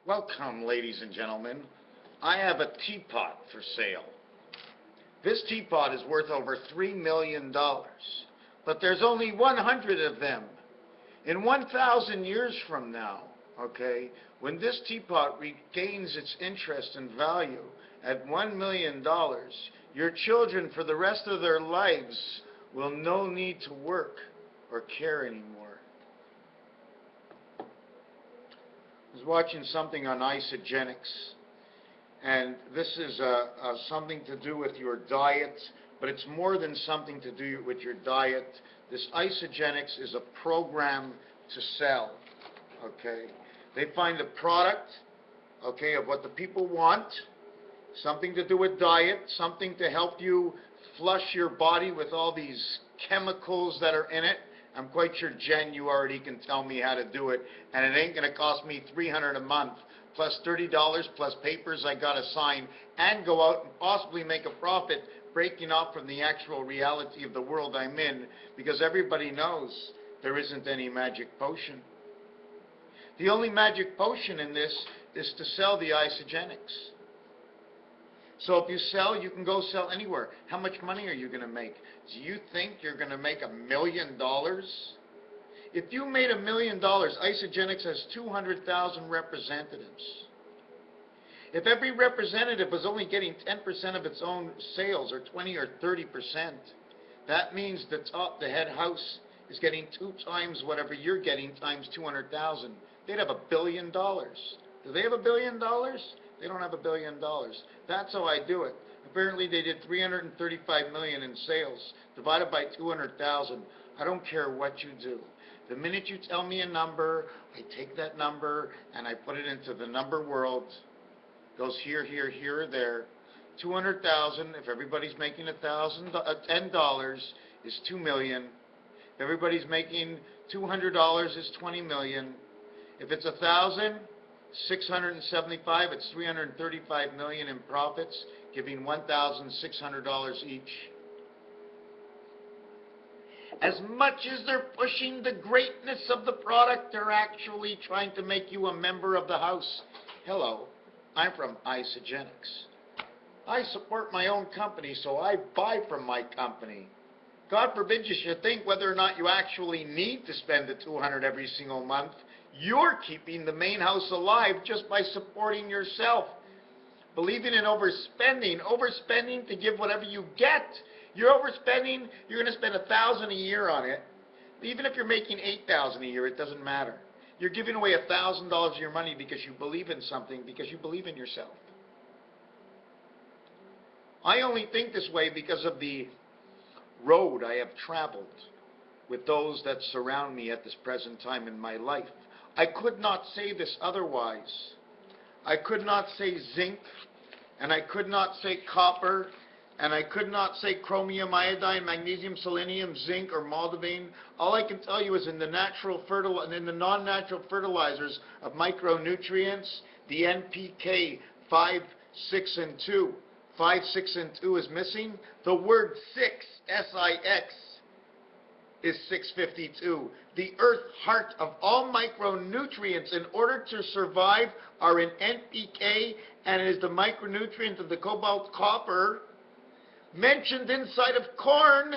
Welcome, ladies and gentlemen. I have a teapot for sale. This teapot is worth over $3 million, but there's only 100 of them. In 1,000 years from now, okay, when this teapot regains its interest and value at $1 million, your children for the rest of their lives will no need to work or care anymore. I was watching something on isogenics, and this is something to do with your diet, but it's more than something to do with your diet. This isogenics is a program to sell, okay? They find a product, okay, of what the people want, something to do with diet, something to help you flush your body with all these chemicals that are in it. I'm quite sure, Jen, you already can tell me how to do it, and it ain't going to cost me $300 a month, plus $30, plus papers I got to sign, and go out and possibly make a profit breaking off from the actual reality of the world I'm in, because everybody knows there isn't any magic potion. The only magic potion in this is to sell the isogenics. So if you sell, you can go sell anywhere. How much money are you going to make? Do you think you're going to make $1 million? If you made $1 million, Isogenics has 200,000 representatives. If every representative was only getting 10% of its own sales, or 20 or 30%, that means the head house is getting 2 times whatever you're getting times 200,000. They'd have $1 billion. Do they have $1 billion? They don't have $1 billion. That's how I do it. Apparently they did 335 million in sales, divided by 200,000. I don't care what you do. The minute you tell me a number, I take that number and I put it into the number world. Goes here, here, here, or there. 200,000. If everybody's making $10 is 2 million. If everybody's making $200 is 20 million. If it's 1,000. 675, it's 335 million in profits, giving $1,600 each. As much as they're pushing the greatness of the product, they're actually trying to make you a member of the house. Hello, I'm from Isogenics. I support my own company, so I buy from my company. God forbid you should think whether or not you actually need to spend the 200 every single month. You're keeping the main house alive just by supporting yourself. Believing in overspending to give whatever you get. You're overspending, you're going to spend $1,000 a year on it. Even if you're making $8,000 a year, it doesn't matter. You're giving away $1,000 of your money because you believe in something, because you believe in yourself. I only think this way because of the road I have traveled with those that surround me at this present time in my life. I could not say this otherwise. I could not say zinc, and I could not say copper, and I could not say chromium, iodine, magnesium, selenium, zinc, or molybdenum. All I can tell you is in the non-natural fertilizers of micronutrients, the NPK 5, 6, and 2. 5, 6, and 2 is missing. The word 6, S-I-X, is 652. The earth heart of all micronutrients in order to survive are in NPK, and it is the micronutrient of the cobalt copper mentioned inside of corn.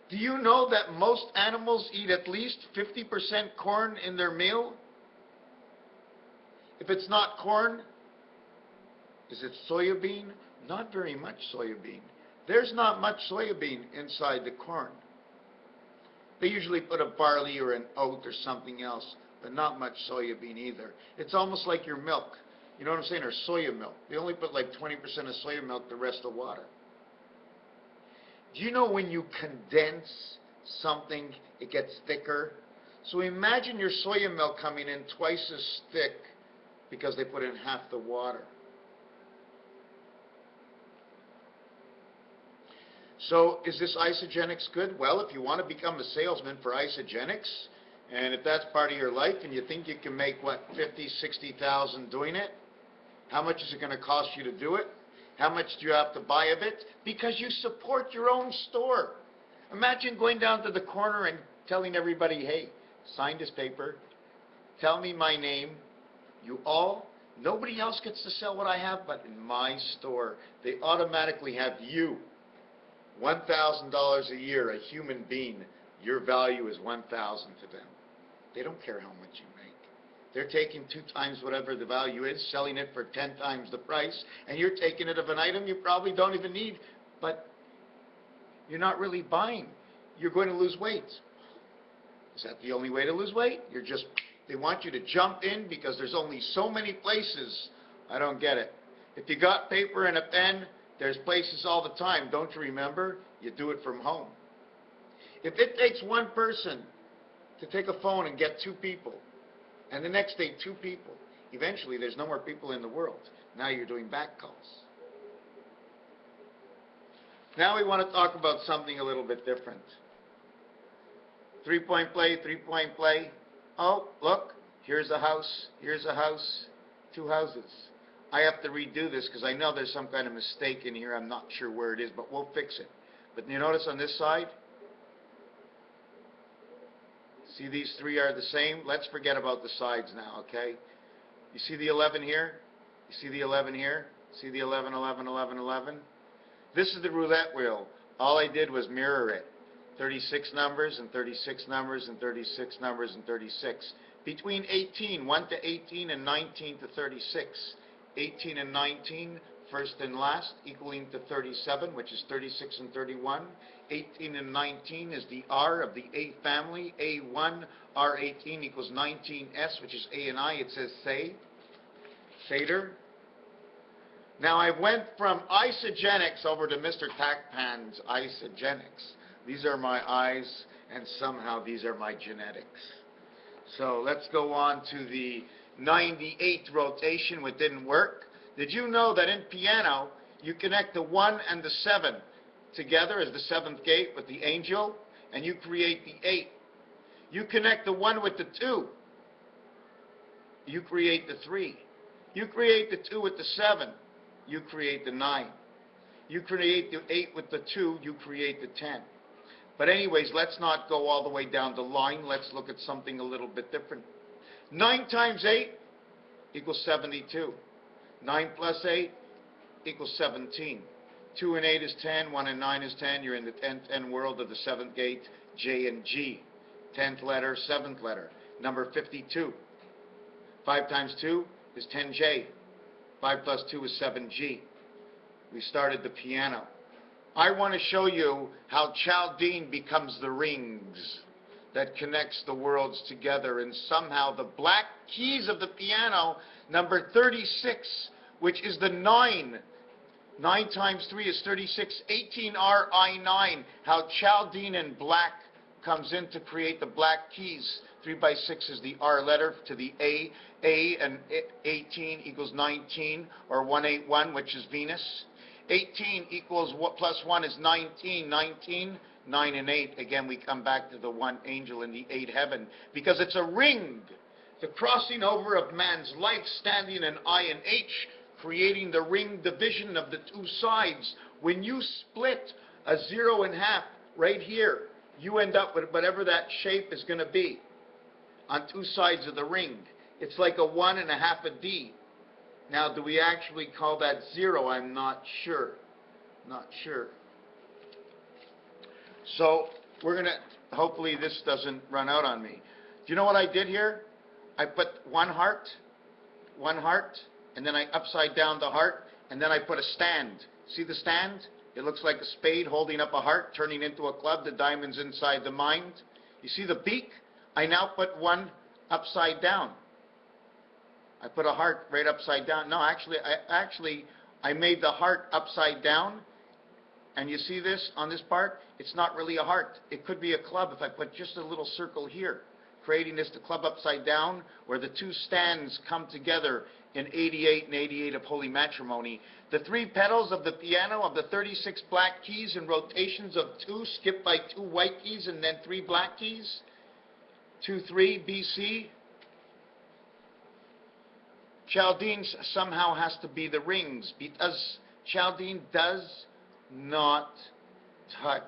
Do you know that most animals eat at least 50% corn in their meal? If it's not corn, is it soybean? Not very much soybean. There's not much soybean inside the corn. They usually put a barley or an oat or something else, but not much soybean either. It's almost like your milk. You know what I'm saying? Or soya milk. They only put like 20% of soya milk, the rest of water. Do you know when you condense something, it gets thicker? So imagine your soya milk coming in twice as thick because they put in half the water. So is this Isogenics good? Well, if you want to become a salesman for Isogenics, and if that's part of your life and you think you can make, what, 50, 60,000 doing it, how much is it going to cost you to do it? How much do you have to buy of it? Because you support your own store. Imagine going down to the corner and telling everybody, hey, sign this paper, tell me my name, Nobody else gets to sell what I have, but in my store, they automatically have you. $1,000 a year, a human being, your value is $1,000 to them. They don't care how much you make. They're taking 2 times whatever the value is, selling it for 10 times the price, and you're taking it of an item you probably don't even need, but you're not really buying. You're going to lose weight. Is that the only way to lose weight? They want you to jump in because there's only so many places. I don't get it. If you got paper and a pen, there's places all the time. Don't you remember? You do it from home. If it takes one person to take a phone and get 2 people, and the next day 2 people, eventually there's no more people in the world. Now you're doing back calls. Now we want to talk about something a little bit different. 3-point play, 3-point play. Oh, look, here's a house, 2 houses. I have to redo this because I know there's some kind of mistake in here. I'm not sure where it is, but we'll fix it. But you notice on this side, see these 3 are the same? Let's forget about the sides now, okay? You see the 11 here? You see the 11 here? See the 11, 11, 11, 11? This is the roulette wheel. All I did was mirror it. 36 numbers and 36 numbers and 36 numbers and 36. Between 18, 1 to 18 and 19 to 36. 18 and 19, first and last, equaling to 37, which is 36 and 31. 18 and 19 is the R of the A family. A1, R18 equals 19S, which is A and I. It says say, Seder. Now I went from isogenics over to Mr. Tacpan's isogenics. These are my eyes, and somehow these are my genetics. So let's go on to the 98th rotation, which didn't work. Did you know that in piano, you connect the 1 and the 7 together as the 7th gate with the angel, and you create the 8. You connect the 1 with the 2, you create the 3. You create the 2 with the 7, you create the 9. You create the 8 with the 2, you create the 10. But anyways, let's not go all the way down the line. Let's look at something a little bit different. 9 times 8 equals 72. 9 plus 8 equals 17. 2 and 8 is 10. 1 and 9 is 10. You're in the 10 world of the 7th gate, J and G. 10th letter, 7th letter. Number 52. 5 times 2 is 10J. 5 plus 2 is 7G. We started the piano. I want to show you how Chaldean becomes the rings that connects the worlds together, and somehow the black keys of the piano, number 36, which is the 9. 9 times 3 is 36, 18RI9, how Chaldean and black comes in to create the black keys. 3 by 6 is the R letter to the A. A and 18 equals 19, or 181, which is Venus. 18 equals plus 1 is 19. 19, 9 and 8. Again, we come back to the 1 angel in the 8 heaven, because it's a ring. The crossing over of man's life standing in I and H, creating the ring division of the 2 sides. When you split a 0 in half right here, you end up with whatever that shape is going to be on 2 sides of the ring. It's like a 1 and a half a D. Now, do we actually call that 0? I'm not sure. Not sure. So, we're going to, hopefully this doesn't run out on me. Do you know what I did here? I put one heart, and then I upside down the heart, and then I put a stand. See the stand? It looks like a spade holding up a heart, turning into a club. The diamond's inside the mind. You see the beak? I now put one upside down. I put a heart right upside down. No, actually, I made the heart upside down. And you see this on this part? It's not really a heart. It could be a club if I put just a little circle here, creating this the club upside down, where the 2 stands come together in 88 and 88 of holy matrimony. The 3 pedals of the piano of the 36 black keys and rotations of 2, skipped by 2 white keys and then 3 black keys. 2, 3, BC. Chaldean somehow has to be the rings, because Chaldean does not touch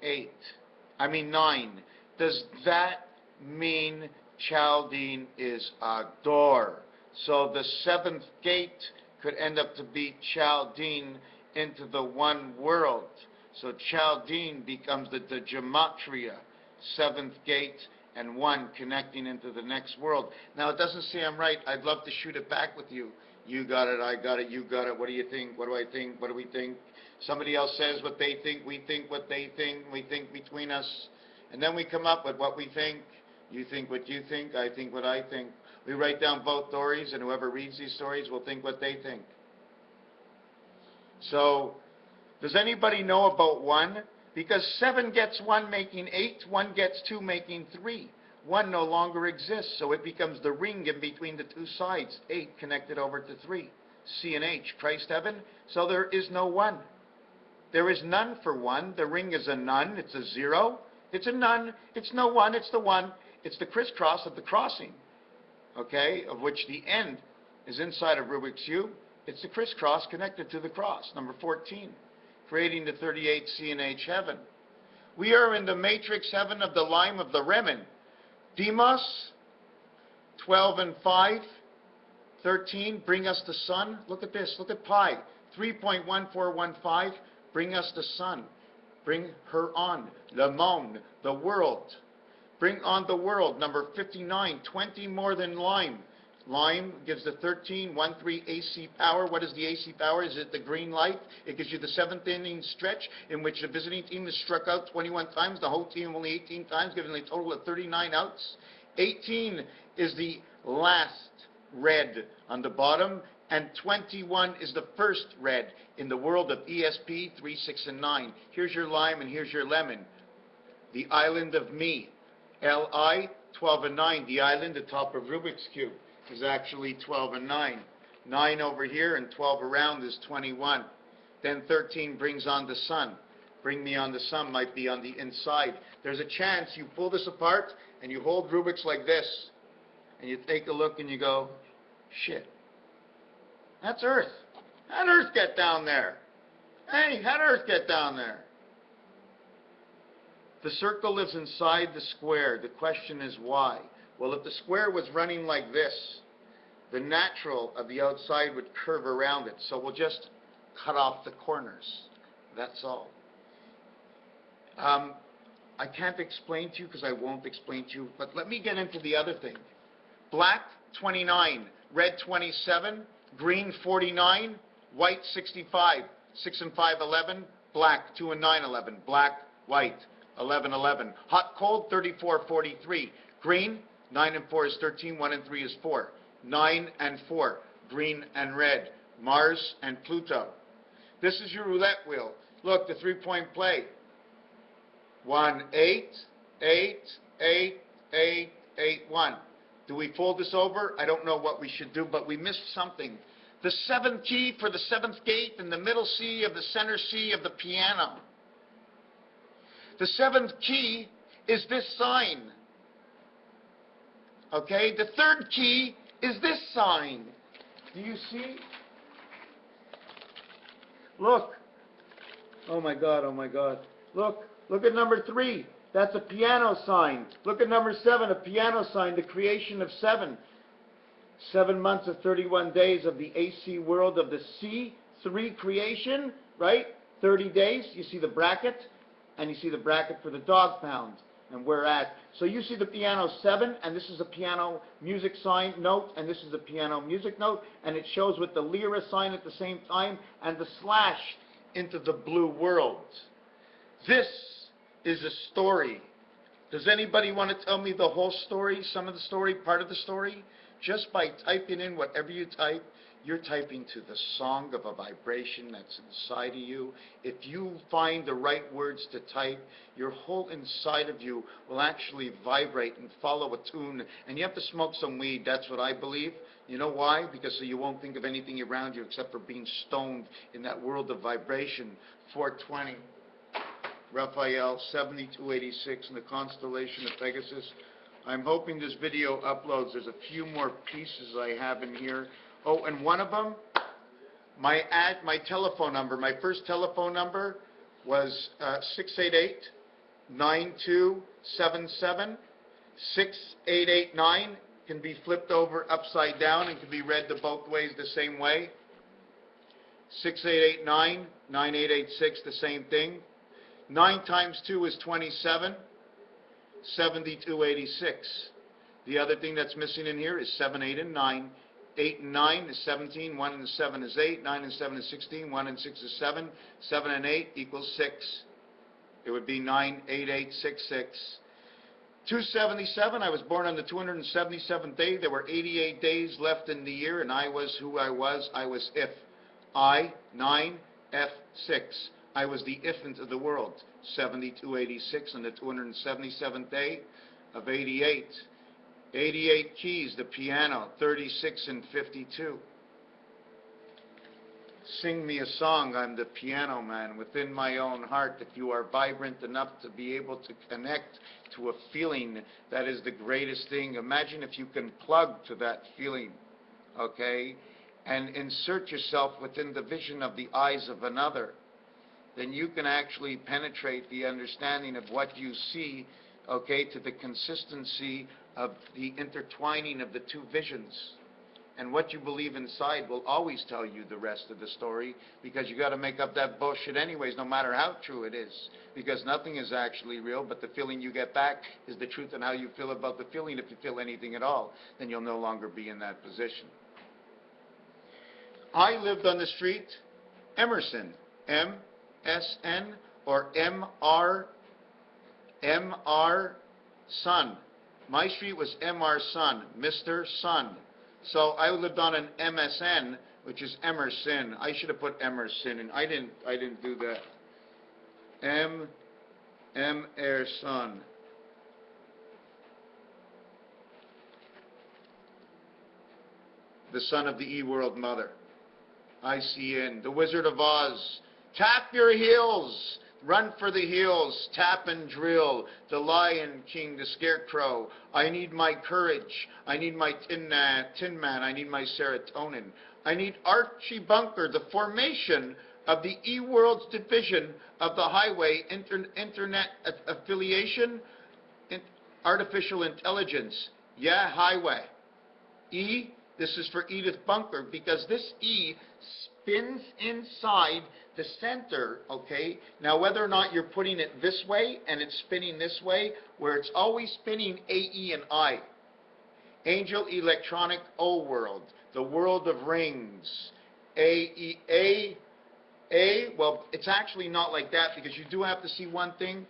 9. Does that mean Chaldean is a door. So the seventh gate could end up to be Chaldean into the one world. So Chaldean becomes the gematria, seventh gate and one connecting into the next world. Now, it doesn't say I'm right. I'd love to shoot it back with you. You got it, I got it, you got it. What do you think? What do I think? What do we think? Somebody else says what they think, we think what they think, we think between us. And then we come up with what we think. You think what you think, I think what I think. We write down both stories, and whoever reads these stories will think what they think. So, does anybody know about 1? Because 7 gets 1 making 8, 1 gets 2 making 3. 1 no longer exists, so it becomes the ring in between the two sides. 8 connected over to 3. C and H, Christ heaven. So there is no 1. There is none for 1. The ring is a none. It's a 0. It's a none. It's no 1. It's the 1. It's the crisscross of the crossing, okay, of which the end is inside of Rubik's Cube. It's the crisscross connected to the cross, number 14, creating the 38 C and H heaven. We are in the matrix heaven of the lime of the Remen. Demos, 12 and 5, 13, bring us the sun. Look at this, look at pi, 3.1415, bring us the sun. Bring her on, le monde, the world. Bring on the world, number 59, 20 more than lime. Lime gives the 13, 1-3 AC power. What is the AC power? Is it the green light? It gives you the 7th inning stretch in which the visiting team is struck out 21 times, the whole team only 18 times, giving a total of 39 outs. 18 is the last red on the bottom, and 21 is the first red in the world of ESP 3, 6, and 9. Here's your lime and here's your lemon. The island of me. LI, 12 and 9. The island, the top of Rubik's Cube, is actually 12 and 9. 9 over here and 12 around is 21. Then 13 brings on the sun. Bring me on the sun might be on the inside. There's a chance you pull this apart and you hold Rubik's like this. And you take a look and you go, shit. That's Earth. How'd Earth get down there? Hey, how'd Earth get down there? The circle lives inside the square. The question is why? Well, if the square was running like this, the natural of the outside would curve around it. So we'll just cut off the corners. That's all. I can't explain to you because I won't explain to you, but let me get into the other thing. Black, 29. Red, 27. Green, 49. White, 65. 6 and 5, 11. Black, 2 and 9, 11. Black, white, 11, 11. Hot, cold, 34, 43. Green, 9 and 4 is 13. 1 and 3 is 4. 9 and 4. Green and red. Mars and Pluto. This is your roulette wheel. Look, the 3-point play. 1, 8, 8, 8, 8, 8, 1. Do we fold this over? I don't know what we should do, but we missed something. The 7th key for the 7th gate and the middle C of the center C of the piano. The 7th key is this sign. Okay? The 3rd key is this sign. Do you see? Look. Oh my God, oh my God. Look. Look at number 3. That's a piano sign. Look at number 7, a piano sign, the creation of 7. 7 months of 31 days of the AC world of the C3 creation, right? 30 days. You see the bracket, and you see the bracket for the dog pound, and where at. So you see the piano 7, and this is a piano music sign note, and this is a piano music note, and it shows with the lira sign at the same time, and the slash into the blue world. This is a story. Does anybody want to tell me the whole story, some of the story, part of the story? Just by typing in whatever you type, you're typing to the song of a vibration that's inside of you. If you find the right words to type, your whole inside of you will actually vibrate and follow a tune. And you have to smoke some weed, that's what I believe. You know why? Because so you won't think of anything around you except for being stoned in that world of vibration. 420. Raphael, 7286 in the constellation of Pegasus. I'm hoping this video uploads. There's a few more pieces I have in here. Oh, and one of them, my telephone number, my first telephone number was 688-9277. 6889 can be flipped over upside down and can be read the both ways the same way. 6889, 9886, the same thing. 9 times 2 is 27, 7286. The other thing that's missing in here is 7, 8, and 9. 8 and 9 is 17, 1 and 7 is 8, 9 and 7 is 16, 1 and 6 is 7, 7 and 8 equals 6. It would be 98866. 277, I was born on the 277th day. There were 88 days left in the year, and I was who I was. I was if. I, 9, F, 6. I was the infant of the world. 7286 on the 277th day of 88. 88 keys, the piano, 36 and 52. Sing me a song, I'm the piano man within my own heart. If you are vibrant enough to be able to connect to a feeling, that is the greatest thing. Imagine if you can plug to that feeling, okay, and insert yourself within the vision of the eyes of another, then you can actually penetrate the understanding of what you see, okay, to the consistency of the intertwining of the two visions. And what you believe inside will always tell you the rest of the story, because you got to make up that bullshit anyways, no matter how true it is. Because nothing is actually real, but the feeling you get back is the truth, and how you feel about the feeling. If you feel anything at all, then you'll no longer be in that position. I lived on the street Emerson, M-S-N, or M-R Sun. My street was M.R. Sun, Mr. Sun. So I lived on an MSN, which is Emerson. I should have put Emerson in. I didn't do that. M.R. Sun. The son of the E-World Mother. ICN. The Wizard of Oz. Tap your heels. Run for the hills, tap and drill, the Lion King, the Scarecrow. I need my courage. I need my Tin Man. I need my serotonin. I need Archie Bunker, the formation of the E-World's division of the highway, internet affiliation, artificial intelligence. Yeah, highway. E, this is for Edith Bunker, because this E spins inside the center, okay? Now, whether or not you're putting it this way and it's spinning this way, where it's always spinning A, E, and I. Angel Electronic O World, the world of rings. A, well, it's actually not like that, because you do have to see one thing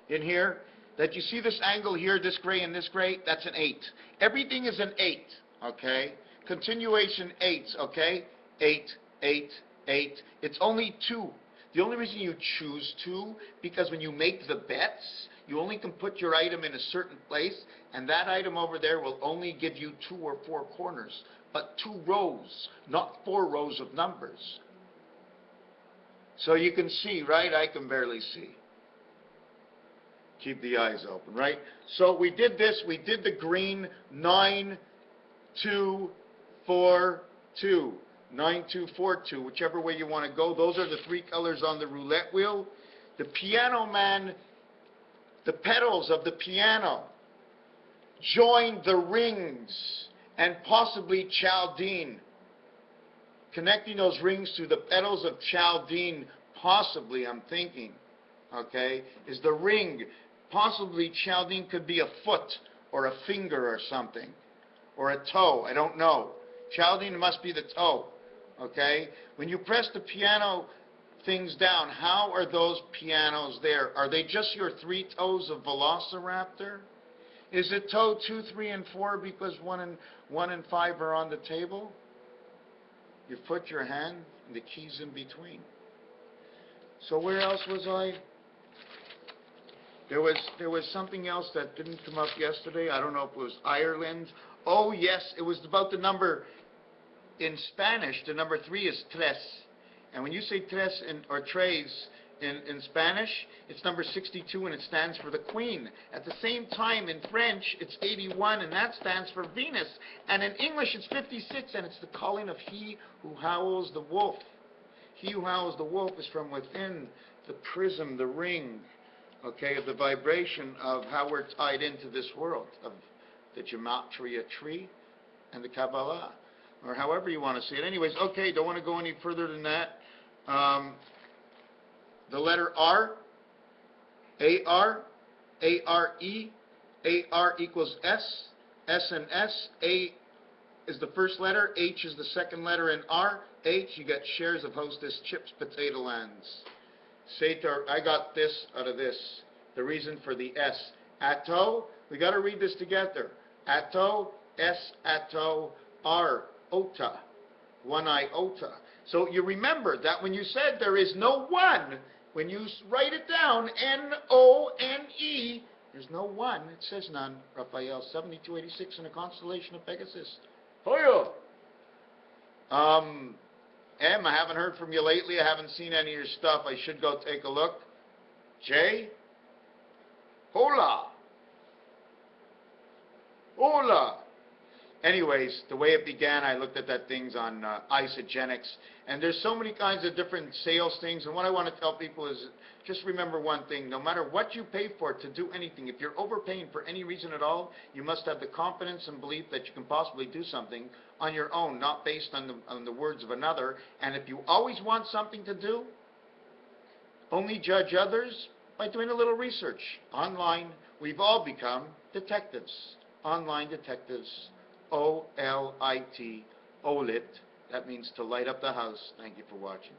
in here, that you see this angle here, this gray and this gray, that's an 8. Everything is an 8, okay? Continuation 8s, okay? 8, 8, 8. It's only 2. The only reason you choose 2, because when you make the bets, you only can put your item in a certain place, and that item over there will only give you 2 or 4 corners, but 2 rows, not 4 rows of numbers. So you can see, right? I can barely see. Keep the eyes open, right? So we did this. We did the green 9, 2, 4, 2. 9242, whichever way you want to go. Those are the 3 colors on the roulette wheel. The piano man, the pedals of the piano, join the rings and possibly Chaldean. Connecting those rings to the pedals of Chaldean, possibly, I'm thinking, okay, is the ring. Possibly Chaldean could be a foot or a finger or something, or a toe, I don't know. Chaldean must be the toe. Okay? When you press the piano things down, how are those pianos there? Are they just your 3 toes of Velociraptor? Is it toe 2, 3, and 4 because 1 and 5 are on the table? You put your hand and the keys in between. So where else was I? There was something else that didn't come up yesterday. I don't know if it was Ireland. Oh yes, it was about the number. In Spanish, the number 3 is tres. And when you say tres or tres in Spanish, it's number 62, and it stands for the Queen. At the same time, in French, it's 81, and that stands for Venus. And in English, it's 56, and it's the calling of he who howls the wolf. He who howls the wolf is from within the prism, the ring okay, of the vibration of how we're tied into this world, of the gematria tree and the Kabbalah, or however you want to see it. Anyways, okay, don't want to go any further than that. The letter R, A-R, A-R-E, A-R equals S, S and S, A is the first letter, H is the second letter in R, H, you get shares of Hostess Chips Potato Lands. Sator, I got this out of this. The reason for the S. Atto, we got to read this together. Atto, S, Atto, R, Ota, one iota. So you remember that when you said there is no one, when you write it down, N-O-N-E, there's no one. It says none. Raphael, 7286 in the constellation of Pegasus. Hoyo! M, I haven't heard from you lately. I haven't seen any of your stuff. I should go take a look. J, hola. Hola. Anyways, the way it began, I looked at that things on isogenics, and there's so many kinds of different sales things, and what I want to tell people is just remember one thing: no matter what you pay for to do anything, if you're overpaying for any reason at all, you must have the confidence and belief that you can possibly do something on your own, not based on the words of another. And if you always want something to do, only judge others by doing a little research. Online, we've all become detectives, online detectives. O-L-I-T, OLIT. That means to light up the house. Thank you for watching.